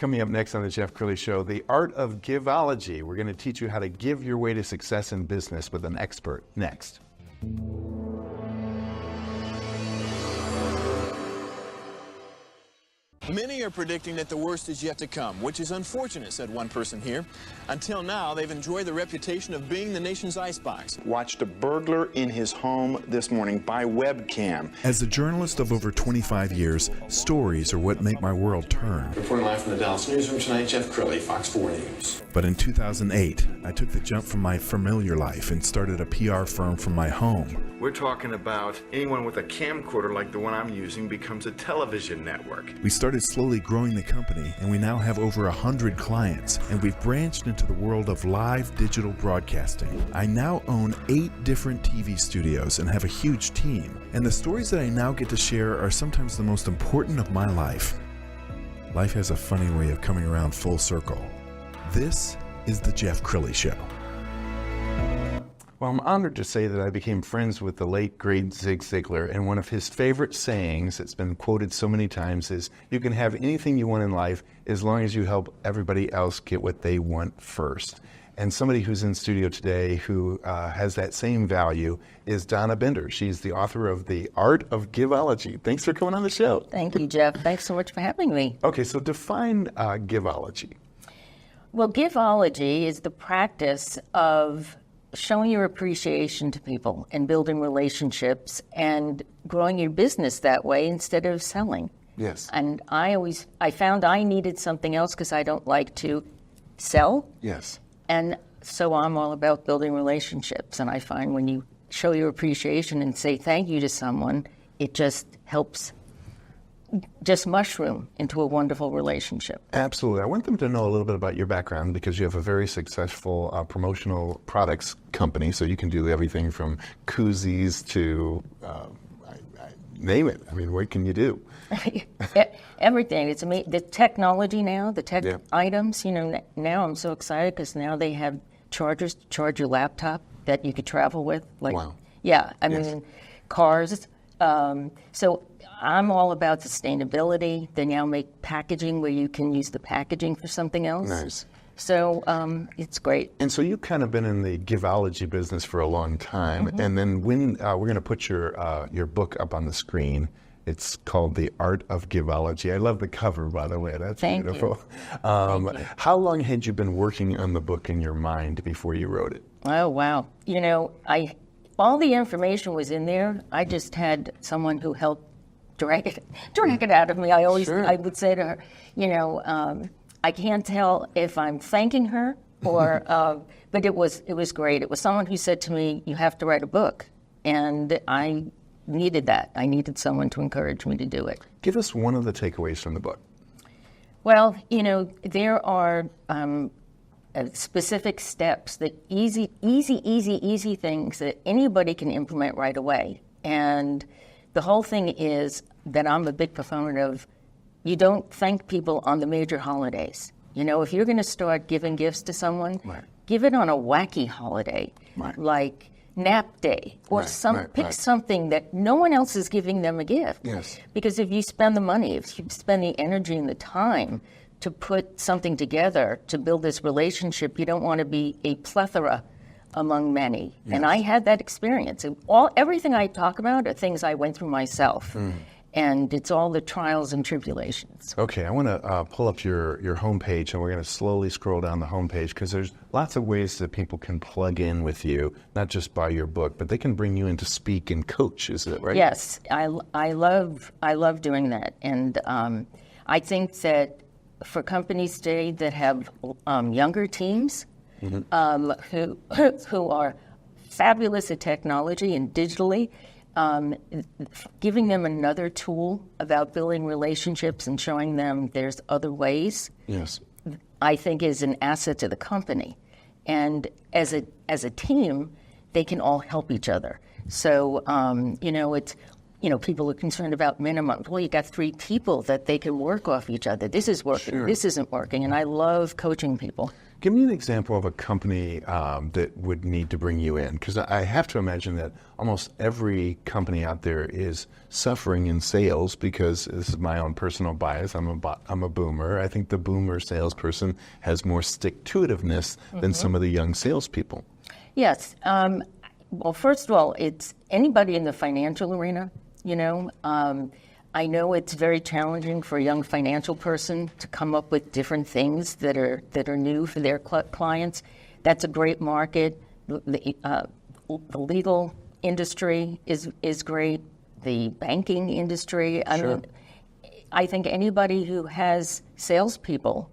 Coming up next on the Jeff Crilley Show, the Art of GIVE-ology. We're going to teach you how to give your way to success in business with an expert next. Many are predicting that the worst is yet to come, which is unfortunate, said one person here. Until now, they've enjoyed the reputation of being the nation's icebox. Watched a burglar in his home this morning by webcam. As a journalist of over 25 years, stories are what make my world turn. Reporting live from the Dallas newsroom tonight, Jeff Crilley, Fox 4 News. But in 2008, I took the jump from my familiar life and started a PR firm from my home. We're talking about anyone with a camcorder like the one I'm using becomes a television network. We started slowly growing the company, and we now have over 100 clients, and we've branched into the world of live digital broadcasting. I now own 8 different TV studios and have a huge team, and the stories that I now get to share are sometimes the most important of my life. Life has a funny way of coming around full circle. This is the Jeff Crilley Show. Well, I'm honored to say that I became friends with the late, great Zig Ziglar, and one of his favorite sayings that's been quoted so many times is, you can have anything you want in life as long as you help everybody else get what they want first. And somebody who's in studio today who has that same value is Donna Bender. She's the author of The Art of GIVE-ology. Thanks for coming on the show. Thank you, Jeff. Thanks so much for having me. Okay, so define GIVE-ology. Well, GIVE-ology is the practice of showing your appreciation to people and building relationships and growing your business that way instead of selling. Yes. And I found I needed something else because I don't like to sell. Yes. And so I'm all about building relationships. And I find when you show your appreciation and say thank you to someone, it just helps just mushroom into a wonderful relationship. Absolutely. I want them to know a little bit about your background because you have a very successful promotional products company, so you can do everything from koozies to name it. I mean, what can you do? Everything. It's amazing. The technology now, the tech items, you know, now I'm so excited because now they have chargers to charge your laptop that you could travel with. Like, wow. Yeah, I mean, cars. So I'm all about sustainability. They now make packaging where you can use the packaging for something else. Nice. So it's great. And so you've kind of been in the GIVE-ology business for a long time. Mm-hmm. And then when we're going to put your book up on the screen. It's called The Art of GIVE-ology. I love the cover, by the way. That's beautiful. Thank you. How long had you been working on the book in your mind before you wrote it? Oh, wow. You know, all the information was in there. I just had someone who helped drag it out of me. I would say to her, you know, I can't tell if I'm thanking her or, but it was great. It was someone who said to me, you have to write a book. And I needed that. I needed someone to encourage me to do it. Give us one of the takeaways from the book. Well, you know, there are specific steps, that easy things that anybody can implement right away. And the whole thing is that I'm a big proponent of, you don't thank people on the major holidays. You know, if you're going to start giving gifts to someone, give it on a wacky holiday, like nap day, or pick something that no one else is giving them a gift. Yes. Because if you spend the money, if you spend the energy and the time to put something together to build this relationship, you don't want to be a plethora among many. Yes. And I had that experience. Everything I talk about are things I went through myself. And it's all the trials and tribulations. Okay, I want to pull up your homepage, and we're going to slowly scroll down the homepage because there's lots of ways that people can plug in with you, not just buy your book, but they can bring you in to speak and coach. Is that right? Yes, I love doing that, and I think that for companies today that have younger teams who are fabulous at technology and digitally. Giving them another tool about building relationships and showing them there's other ways, yes, I think is an asset to the company. And as a team, they can all help each other. So, people are concerned about minimum. Well, you got 3 people that they can work off each other. This is working. Sure. This isn't working. And I love coaching people. Give me an example of a company that would need to bring you in, because I have to imagine that almost every company out there is suffering in sales, because this is my own personal bias. I'm a boomer. I think the boomer salesperson has more stick-to-itiveness than some of the young salespeople. Yes. Well, first of all, it's anybody in the financial arena, you know. I know it's very challenging for a young financial person to come up with different things that are new for their clients. That's a great market. The legal industry is great. The banking industry. I mean, I think anybody who has salespeople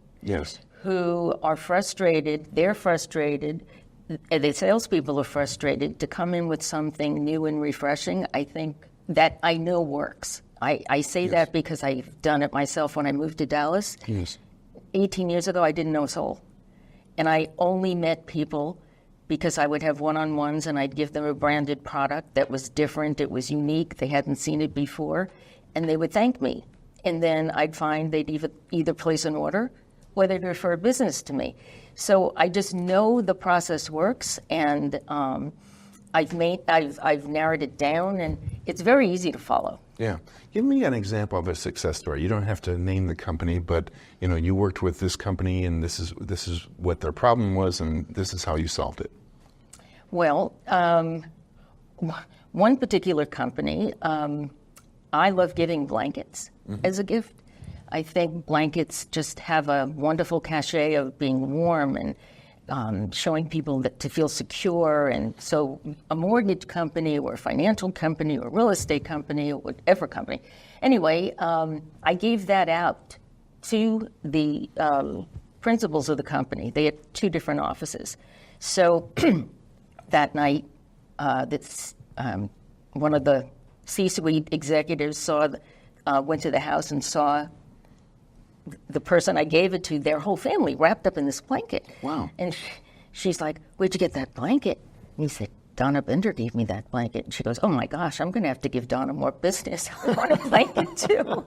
who are frustrated, they're frustrated. The salespeople are frustrated to come in with something new and refreshing. I think that I know works. I say that because I've done it myself when I moved to Dallas. 18 years ago, I didn't know a soul. And I only met people because I would have one-on-ones and I'd give them a branded product that was different, it was unique, they hadn't seen it before, and they would thank me. And then I'd find they'd either place an order or they'd refer business to me. So I just know the process works, and I've narrowed it down, and it's very easy to follow. Yeah. Give me an example of a success story. You don't have to name the company, but you worked with this company and this is what their problem was and this is how you solved it. Well, one particular company, I love giving blankets as a gift. I think blankets just have a wonderful cachet of being warm and showing people that to feel secure. And so a mortgage company or a financial company or a real estate company or whatever company. Anyway, I gave that out to the principals of the company. They had 2 different offices. So that night, one of the C-suite executives went to the house and saw the person I gave it to, their whole family wrapped up in this blanket. Wow. And she's like, "Where'd you get that blanket?" And he said, "Donna Bender gave me that blanket." And she goes, "Oh my gosh, I'm going to have to give Donna more business. I want a blanket too."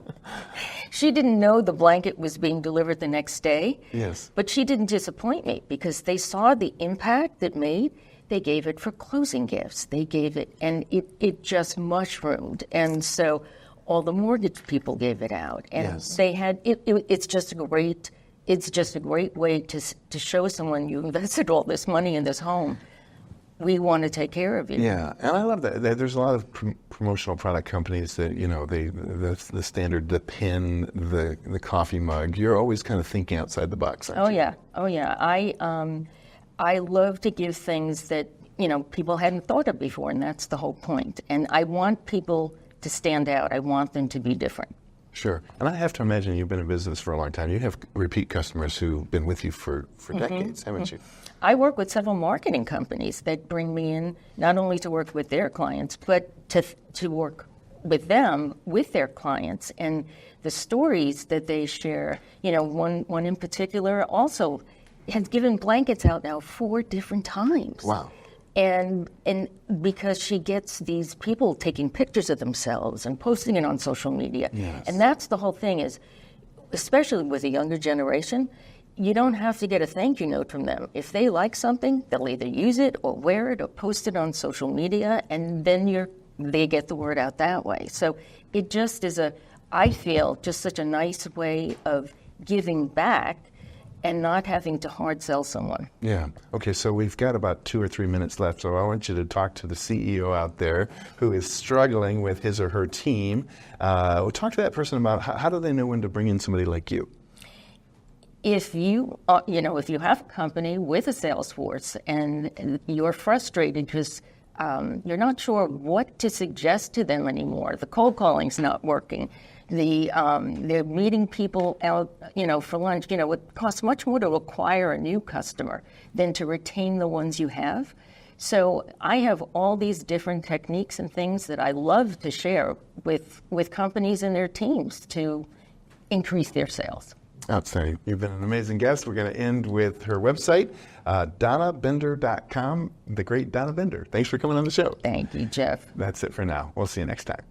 She didn't know the blanket was being delivered the next day. Yes. But she didn't disappoint me because they saw the impact it made. They gave it for closing gifts. They gave it, and it just mushroomed. And so all the mortgage people gave it out, and they had it's just a great way to show someone you invested all this money in this home. We want to take care of you. Yeah, and I love that. There's a lot of promotional product companies that the standard, the pen, the coffee mug. You're always kind of thinking outside the box, aren't you? Oh yeah. I love to give things that people hadn't thought of before, and that's the whole point. And I want people to stand out. I want them to be different. Sure. And I have to imagine you've been in business for a long time. You have repeat customers who've been with you for decades, haven't you? I work with several marketing companies that bring me in not only to work with their clients, but to work with them, with their clients, and the stories that they share. One in particular also has given blankets out now 4 different times. Wow. And because she gets these people taking pictures of themselves and posting it on social media. Yes. And that's the whole thing is, especially with a younger generation, you don't have to get a thank you note from them. If they like something, they'll either use it or wear it or post it on social media, and then they get the word out that way. So it just is I feel, just such a nice way of giving back and not having to hard sell someone. Yeah. Okay, so we've got about 2 or 3 minutes left, so I want you to talk to the CEO out there who is struggling with his or her team. Talk to that person about how do they know when to bring in somebody like you? If you have a company with a sales force and you're frustrated because you're not sure what to suggest to them anymore, the cold calling's not working, they're meeting people out, for lunch. It costs much more to acquire a new customer than to retain the ones you have. So I have all these different techniques and things that I love to share with companies and their teams to increase their sales. Outstanding. You've been an amazing guest. We're going to end with her website, DonnaBender.com, the great Donna Bender. Thanks for coming on the show. Thank you, Jeff. That's it for now. We'll see you next time.